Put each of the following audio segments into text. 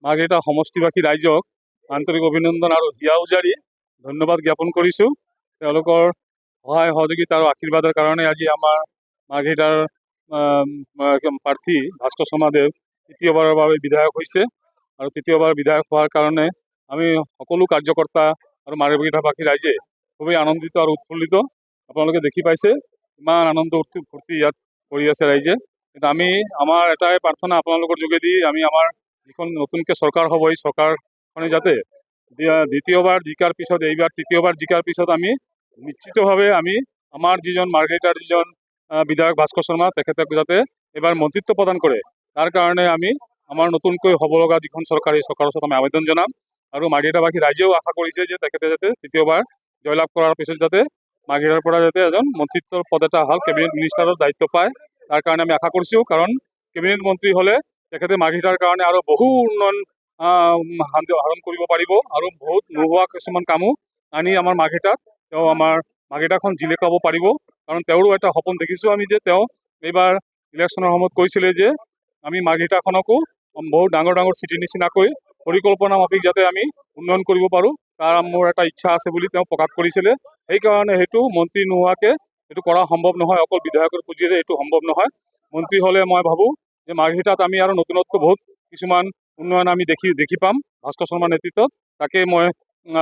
মাৰ্ঘেৰিটা সমষ্টিবাসী ৰাইজক আন্তৰিক অভিনন্দন আৰু হিয়া উজাৰি ধন্যবাদ জ্ঞাপন কৰিছোঁ। তেওঁলোকৰ সহায় সহযোগিতা আৰু আশীৰ্বাদৰ কাৰণে আজি আমাৰ মাৰ্ঘেৰিটাৰ প্ৰাৰ্থী ভাস্কৰ শৰ্মাদেৱ তৃতীয়বাৰৰ বাবে বিধায়ক হৈছে আৰু তৃতীয়বাৰ বিধায়ক হোৱাৰ কাৰণে আমি সকলো কাৰ্যকৰ্তা আৰু মাৰ্ঘেৰিটাবাসী ৰাইজে খুবেই আনন্দিত আৰু উৎফুল্লিত। আপোনালোকে দেখি পাইছে ইমান আনন্দ ফূৰ্তি ইয়াত কৰি আছে ৰাইজে। কিন্তু আমি আমাৰ এটাই প্ৰাৰ্থনা আপোনালোকৰ যোগেদি আমি আমাৰ যিখন নতুনকৈ চৰকাৰ হ'ব এই চৰকাৰখনে যাতে দ্বিতীয়বাৰ জিকাৰ পিছত এইবাৰ তৃতীয়বাৰ জিকাৰ পিছত আমি নিশ্চিতভাৱে আমি আমাৰ যিজন মাৰ্ঘেৰিটাৰ যিজন বিধায়ক ভাস্কৰ শৰ্মা তেখেতক যাতে এইবাৰ মন্ত্ৰিত্ব প্ৰদান কৰে তাৰ কাৰণে আমি আমাৰ নতুনকৈ হ'ব লগা যিখন চৰকাৰ এই চৰকাৰৰ ওচৰত আমি আবেদন জনাম আৰু মাৰ্ঘেৰিটাবাসী ৰাইজেও আশা কৰিছে যে তেখেতে যাতে তৃতীয়বাৰ জয়লাভ কৰাৰ পিছত যাতে মাৰ্ঘেৰিটাৰ পৰা যাতে এজন মন্ত্ৰিত্বৰ পদ এটা ভাল কেবিনেট মিনিষ্টাৰৰ দায়িত্ব পায় তাৰ কাৰণে আমি আশা কৰিছোঁ। কাৰণ কেবিনেট মন্ত্ৰী হ'লে তেখেতে মাৰ্ঘেৰিটাৰ কাৰণে আৰু বহু উন্নয়ন সাধন কৰিব পাৰিব আৰু বহুত নোহোৱা কিছুমান কামো আনি আমাৰ মাৰ্ঘেৰিটাত তেওঁ আমাৰ মাৰ্ঘেৰিটাখন জিলিকাব পাৰিব। কাৰণ তেওঁৰো এটা সপোন দেখিছোঁ আমি যে তেওঁ এইবাৰ ইলেকশ্যনৰ সময়ত কৈছিলে যে আমি মাৰ্ঘেৰিটাখনকো বহুত ডাঙৰ ডাঙৰ চিটিৰ নিচিনাকৈ পৰিকল্পনা মাফিক যাতে আমি উন্নয়ন কৰিব পাৰোঁ তাৰ মোৰ এটা ইচ্ছা আছে বুলি তেওঁ প্ৰকাশ কৰিছিলে। সেইকাৰণে সেইটো মন্ত্ৰী নোহোৱাকৈ এইটো কৰা সম্ভৱ নহয়, অকল বিধায়কৰ পুঁজিৰে এইটো সম্ভৱ নহয়। মন্ত্ৰী হ'লে মই ভাবোঁ যে মাৰ্ঘেৰিটাত আমি আৰু নতুনত্ব বহুত কিছুমান উন্নয়ন আমি দেখি পাম ভাস্কৰ শৰ্মাৰ নেতৃত্বত। তাকে মই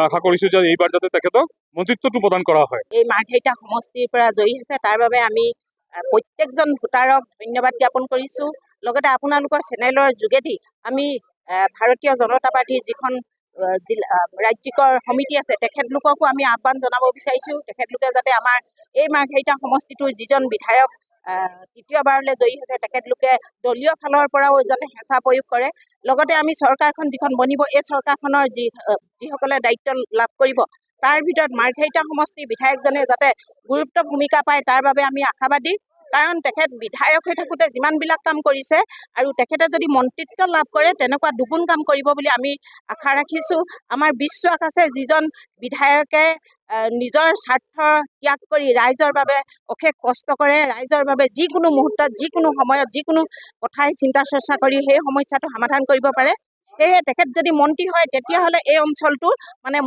আশা কৰিছোঁ যে এইবাৰ যাতে তেখেতক মন্ত্ৰিত্বটো প্ৰদান কৰা হয়। এই মাৰ্ঘেৰিটা সমষ্টিৰ পৰা জয়ী হৈছে তাৰ বাবে আমি প্ৰত্যেকজন ভোটাৰক ধন্যবাদ জ্ঞাপন কৰিছোঁ। লগতে আপোনালোকৰ চেনেলৰ যোগেদি আমি ভাৰতীয় জনতা পাৰ্টীৰ যিখন ৰাজ্যিকৰ সমিতি আছে তেখেতলোককো আমি আহ্বান জনাব বিচাৰিছোঁ। তেখেতলোকে যাতে আমাৰ এই মাৰ্ঘেৰিটা সমষ্টিটোৰ যিজন বিধায়ক তৃতীয়বাৰলৈ জয়ী হৈছে তেখেতলোকে দলীয় ফালৰ পৰাও যাতে হেঁচা প্ৰয়োগ কৰে। লগতে আমি চৰকাৰখন যিখন বনিব এই চৰকাৰখনৰ যিসকলে দায়িত্ব লাভ কৰিব তাৰ ভিতৰত মাৰ্ঘেৰিটা সমষ্টিৰ বিধায়কজনে যাতে গুৰুত্ব ভূমিকা পায় তাৰ বাবে আমি আশাবাদী। কাৰণ তেখেত বিধায়ক হৈ থাকোঁতে যিমানবিলাক কাম কৰিছে আৰু তেখেতে যদি মন্ত্ৰিত্ব লাভ কৰে তেনেকুৱা দুগুণ কাম কৰিব বুলি আমি আশা ৰাখিছোঁ। আমাৰ বিশ্বাস আছে যিজন বিধায়কে নিজৰ স্বাৰ্থ ত্যাগ কৰি ৰাইজৰ বাবে অশেষ কষ্ট কৰে, ৰাইজৰ বাবে যিকোনো মুহূৰ্তত যিকোনো সময়ত যিকোনো কথাই চিন্তা চৰ্চা কৰি সেই সমস্যাটো সমাধান কৰিব পাৰে। সেয়েহে তেখেত যদি মন্ত্ৰী হয় তেতিয়াহ'লে এই অঞ্চলটো মানে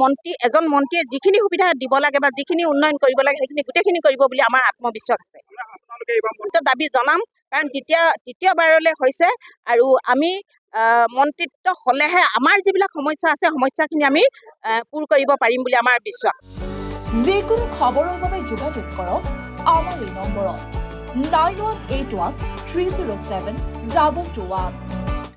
এজন মন্ত্ৰীয়ে যিখিনি সুবিধা দিব লাগে বা যিখিনি উন্নয়ন কৰিব লাগে সেইখিনি গোটেইখিনি কৰিব বুলি আমাৰ আত্মবিশ্বাস আছে। দাবী জনাম কাৰণ তৃতীয়বাৰলৈ হৈছে আৰু আমি মন্ত্ৰিত্ব হ'লেহে আমাৰ যিবিলাক সমস্যা আছে সমস্যাখিনি আমি পূৰ কৰিব পাৰিম বুলি আমাৰ বিশ্বাস। যিকোনো খবৰৰ বাবে যোগাযোগ কৰক আমাৰ এই নম্বৰত 9181 307 221।